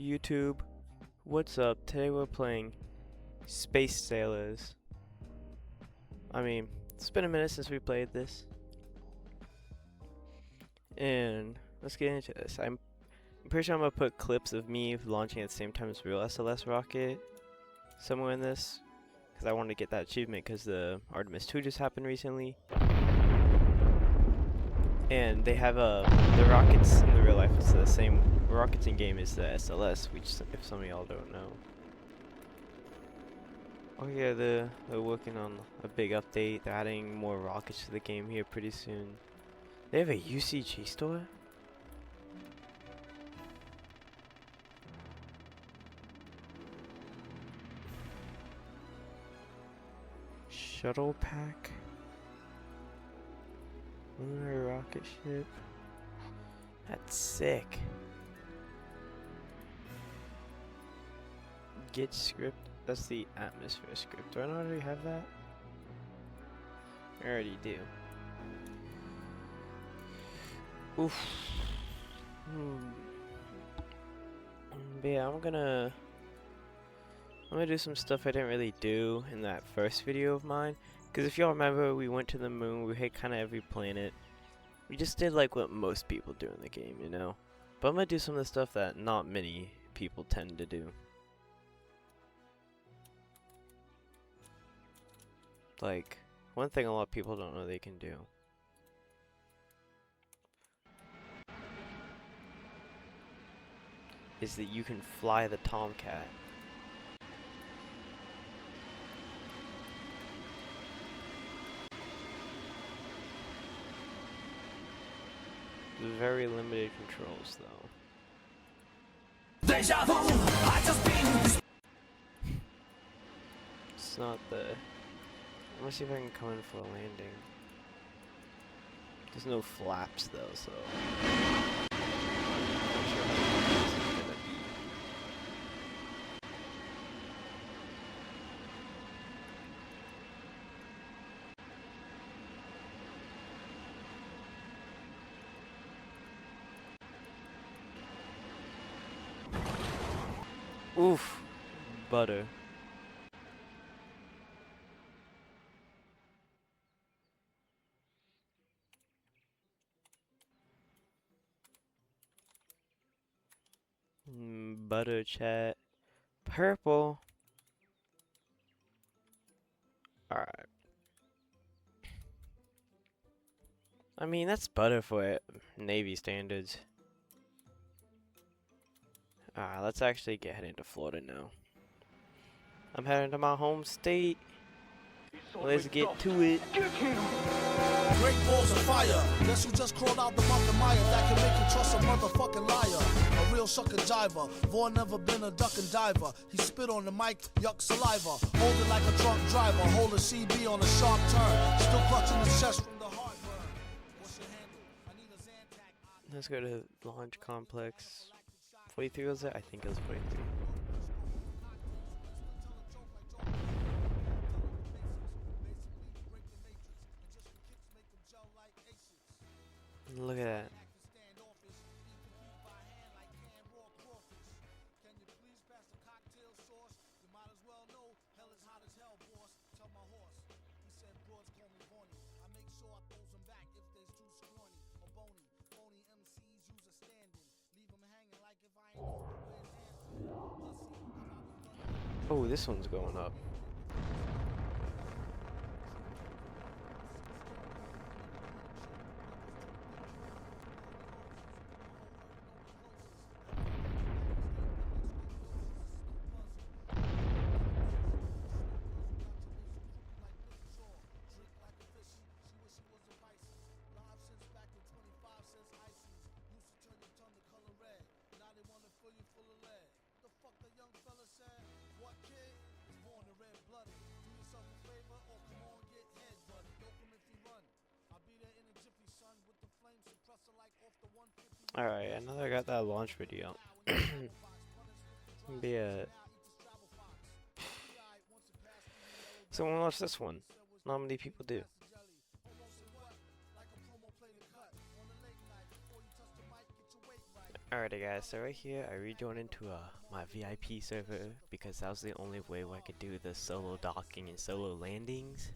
YouTube, what's up? Today we're playing Space Sailors. I mean, it's been a minute since we played this. And let's get into this. I'm pretty sure I'm gonna put clips of me launching at the same time as real SLS rocket somewhere in this, because I wanted to get that achievement because the Artemis 2 just happened recently. And they have the rockets in the real life, it's the same rockets in game as the SLS, which if some of y'all don't know. Oh yeah, they're working on a big update. They're adding more rockets to the game here pretty soon. They have a UCG store? Shuttle pack? Lunar rocket ship? That's sick. Get script. That's the atmosphere script. Do I not already have that? I already do. Oof. But yeah, I'm gonna do some stuff I didn't really do in that first video of mine. Because if y'all remember, we went to the moon, we hit kind of every planet. We just did like what most people do in the game, you know? But I'm gonna do some of the stuff that not many people tend to do. Like, one thing a lot of people don't know they can do. Is that you can fly the Tomcat. Very limited controls though. Deja vu, I just been. It's not the. Let me see if I can come in for a landing. There's no flaps though, so. I'm not sure how this is gonna be. Oof, butter. Butter chat. Purple. Alright. I mean, that's butter for it. Navy standards. Let's actually get heading to Florida now. I'm heading to my home state. Let's get to it. Great balls of fire. Guess who just crawled out the muffin Maya that can make you trust a motherfucking liar? A real sucker jiver. Vaughn never been a duck and diver. He spit on the mic, yuck saliva. Hold it like a truck driver. Hold a CB on a sharp turn. Still clutching the chest from the heartburn. What's your handle? I need a Zantac. Let's go to Launch Complex. 43 was it? I think it was 43. Look at that. Oh, this one's going up. Alright, I know I got that launch video. So I'm gonna watch this one. Not many people do. Alrighty guys, so right here I rejoined into my VIP server because that was the only way where I could do the solo docking and solo landings.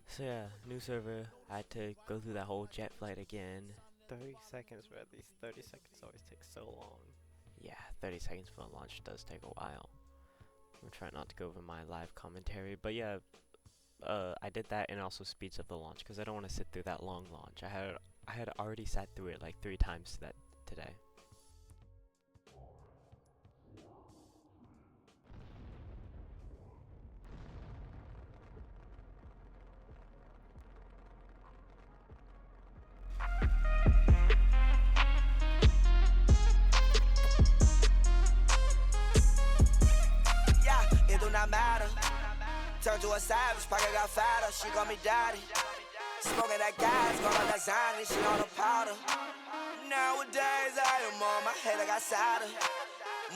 So yeah, new server, I had to go through that whole jet flight again. 30 seconds, but at least 30 seconds always takes so long. Yeah, 30 seconds for a launch does take a while. I'm trying not to go over my live commentary, but yeah, I did that and also speeds up the launch because I don't want to sit through that long launch. I had already sat through it like 3 times today. Yeah, it do not matter. Turn to a savage, pocket got fatter. She call me daddy. Smoking that gas, going on that Zany, she on the powder. Nowadays I am on my head, I got sadder.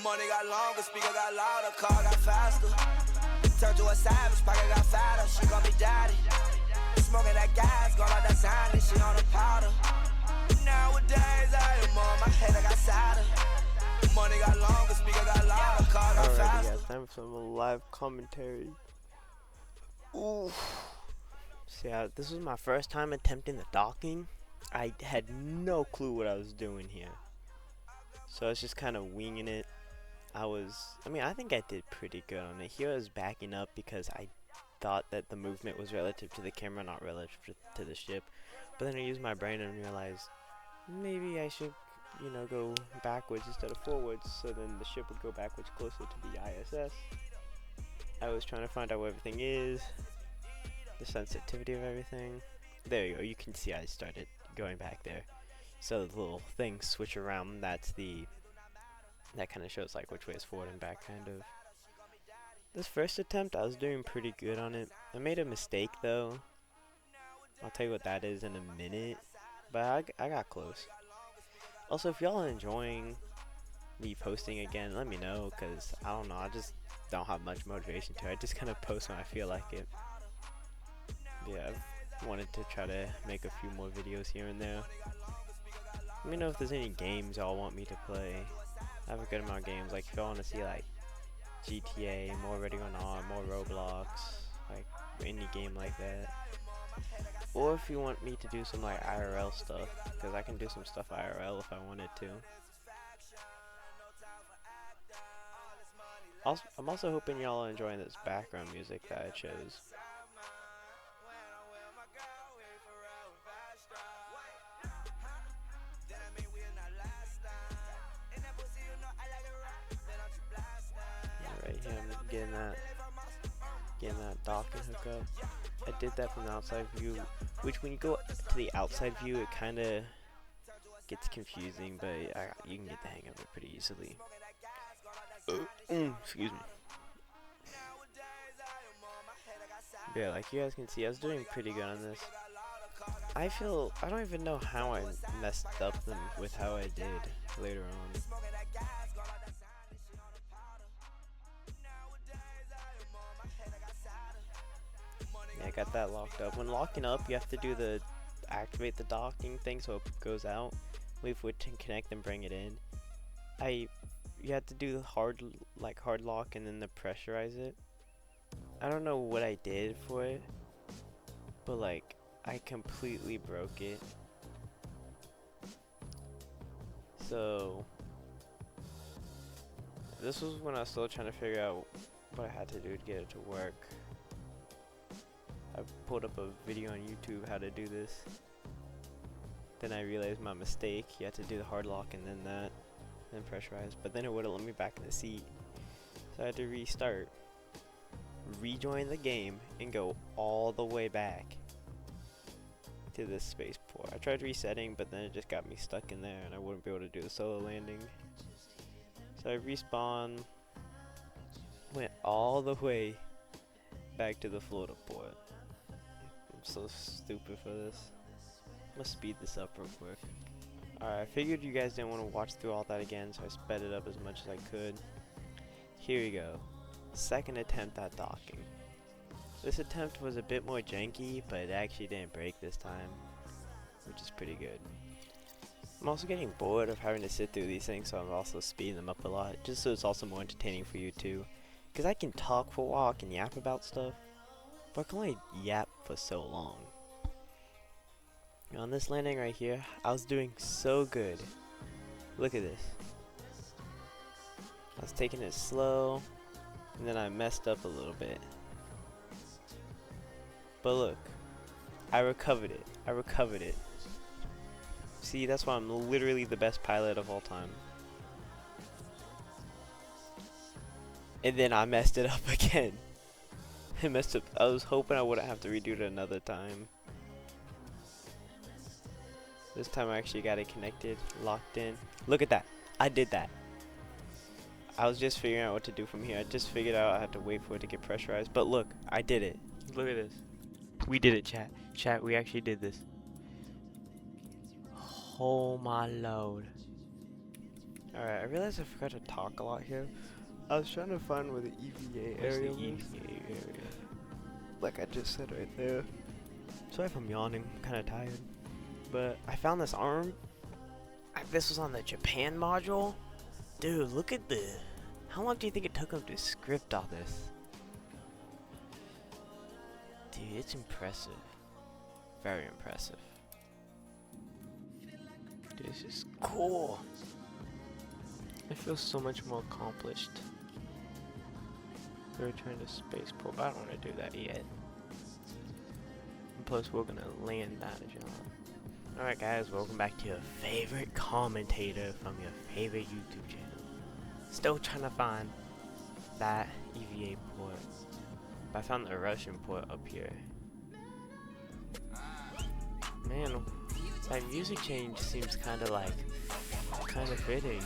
Money got longer, speaker got louder, car got faster. Turn to a savage, pocket got fatter. She call me daddy. Smoking that gas, going on that Zany, she on the powder. Nowadays I am on my head, I got sadder. Money got longer, speaker got louder, car got faster. Alrighty guys, time for some live commentary. Ooh. So yeah, this was my first time attempting the docking. I had no clue what I was doing here. So I was just kind of winging it. I think I did pretty good on it. Here I was backing up because I thought that the movement was relative to the camera, not relative to the ship. But then I used my brain and realized maybe I should, go backwards instead of forwards, so then the ship would go backwards closer to the ISS. I was trying to find out where everything is, the sensitivity of everything. There you go, you can see I started going back there. So the little things switch around, that kind of shows like which way is forward and back kind of. This first attempt I was doing pretty good on it. I made a mistake though. I'll tell you what that is in a minute, but I got close. Also, if y'all are enjoying me posting again, let me know, because I don't know, I just don't have much motivation to. I just kind of post when I feel like it. Yeah, I've wanted to try to make a few more videos here and there. Let me know if there's any games y'all want me to play. I have a good amount of games, like if y'all want to see like GTA, more Ready or Not, more Roblox, like any game like that. Or if you want me to do some like IRL stuff, because I can do some stuff IRL if I wanted to. I'm also hoping y'all are enjoying this background music that I chose. Alright, here I'm getting that docking hookup. I did that from the outside view, which when you go to the outside view, it kind of gets confusing, but you can get the hang of it pretty easily. Excuse me. Yeah, like you guys can see, I was doing pretty good on this. I don't even know how I messed up them with how I did later on. Yeah, I got that locked up. When locking up, you have to do activate the docking thing so it goes out. Wait for it to connect and bring it in. You have to do the hard lock and then the pressurize it. I don't know what I did for it, but like I completely broke it. So this was when I was still trying to figure out what I had to do to get it to work. I pulled up a video on YouTube how to do this. Then I realized my mistake. You had to do the hard lock and then that, then pressurize. But then it wouldn't let me back in the seat, so I had to restart, rejoin the game, and go all the way back to this spaceport. I tried resetting, but then it just got me stuck in there, and I wouldn't be able to do the solo landing. So I respawned, went all the way back to the Florida port. I'm so stupid for this. I'm gonna speed this up real quick. Alright, I figured you guys didn't want to watch through all that again, so I sped it up as much as I could. Here we go. Second attempt at docking. This attempt was a bit more janky, but it actually didn't break this time, which is pretty good. I'm also getting bored of having to sit through these things, so I'm also speeding them up a lot, just so it's also more entertaining for you too. Because I can talk for a while, I can yap about stuff, but I can only yap for so long. On this landing right here, I was doing so good. Look at this. I was taking it slow, and then I messed up a little bit. But look, I recovered it. I recovered it. See, that's why I'm literally the best pilot of all time. And then I messed it up again. I messed up. I was hoping I wouldn't have to redo it another time. This time I actually got it connected, locked in. Look at that. I did that. I was just figuring out what to do from here. I just figured out I had to wait for it to get pressurized. But look, I did it. Look at this. We did it, chat. Chat, we actually did this. Oh my lord. Alright, I realized I forgot to talk a lot here. I was trying to find where the EVA area was. Like I just said right there. Sorry if I'm yawning, I'm kinda tired. But I found this arm. This was on the Japan module. Dude, look at this. How long do you think it took them to script all this? Dude, it's impressive. Very impressive. This is cool. I feel so much more accomplished. Return to spaceport. I don't want to do that yet. And plus, we're gonna land that job. Alright, guys, welcome back to your favorite commentator from your favorite YouTube channel. Still trying to find that EVA port. But I found the Russian port up here. Man, that music change seems kind of fitting.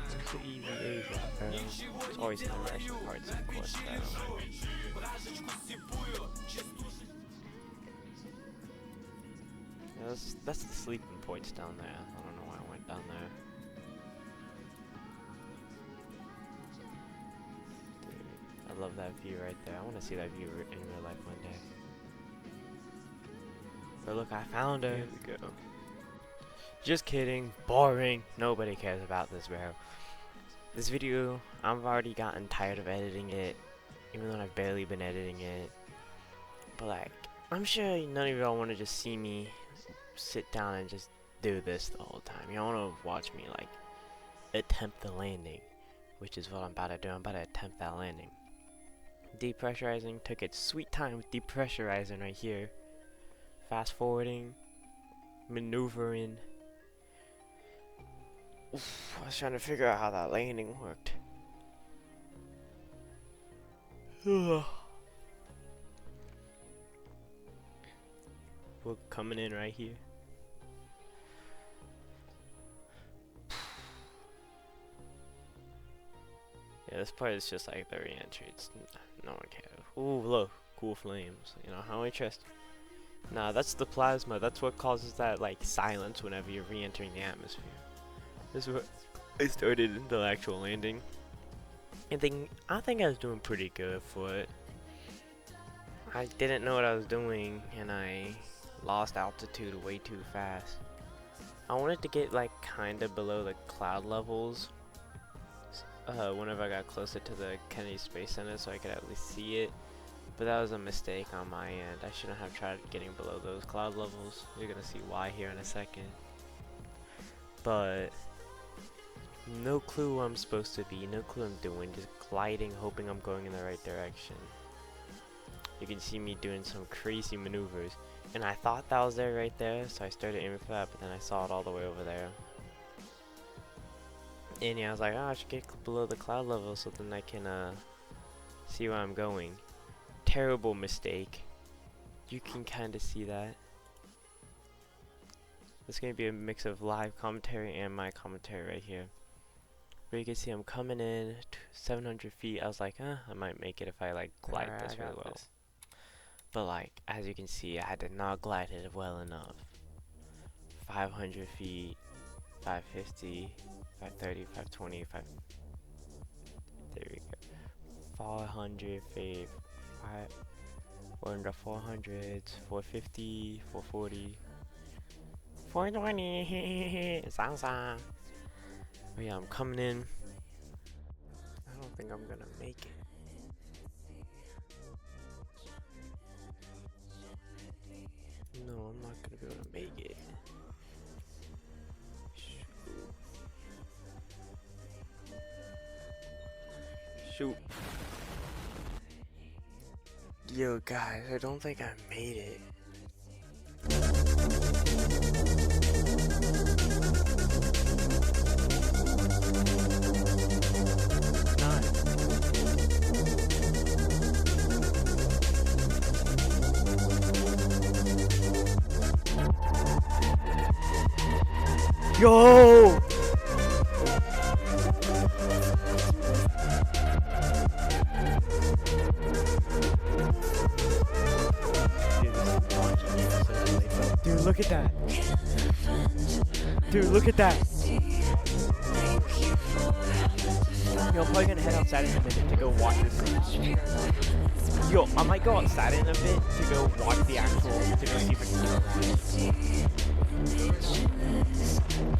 Where's the EVAs at, bro? It's always the Russian parts, of course, bro. Yeah, that's the sleeping points down there. I don't know why I went down there. I love that view right there. I want to see that view in real life one day. But look, I found her. Here we go. Just kidding. Boring. Nobody cares about this, bro. This video, I've already gotten tired of editing it, even though I've barely been editing it. But like, I'm sure none of y'all want to just see me sit down and just do this the whole time. Y'all want to watch me like attempt the landing, which is what I'm about to do. I'm about to attempt that landing. Depressurizing, took its sweet time with depressurizing right here. Fast forwarding, maneuvering. Oof, I was trying to figure out how that landing worked. We're coming in right here. Yeah, this part is just like the re-entry. It's no one cares. Ooh, look, cool flames. You know how interesting. Nah, that's the plasma. That's what causes that like silence whenever you're re-entering the atmosphere. This is what I started in the actual landing. And I think I was doing pretty good for it. I didn't know what I was doing, and I lost altitude way too fast. I wanted to get like kinda below the cloud levels whenever I got closer to the Kennedy Space Center, so I could at least see it. But that was a mistake on my end. I shouldn't have tried getting below those cloud levels. You're gonna see why here in a second. But no clue where I'm supposed to be, no clue I'm doing, just gliding, hoping I'm going in the right direction. You can see me doing some crazy maneuvers, and I thought that was there right there, so I started aiming for that, but then I saw it all the way over there. And yeah, I was like, oh, I should get below the cloud level so then I can see where I'm going. Terrible mistake. You can kind of see that. It's going to be a mix of live commentary and my commentary right here. But you can see I'm coming in 700 feet. I was like, I might make it if I like glide this really well. But like, as you can see, I did not glide it well enough. 500 feet, 550, 530, 520, there we go. 400 feet, We're in the 400s, 450, 440, 420. Zaza. Oh yeah, I'm coming in. I don't think I'm gonna make it. No, I'm not gonna be able to make it. Shoot. Yo, guys, I don't think I made it. Yo! Dude, look at that. Dude, look at that. Yo, I'm probably gonna head outside in a minute to go watch this. Yo, I might go outside in a bit to go watch the actual, to go see if I can get it.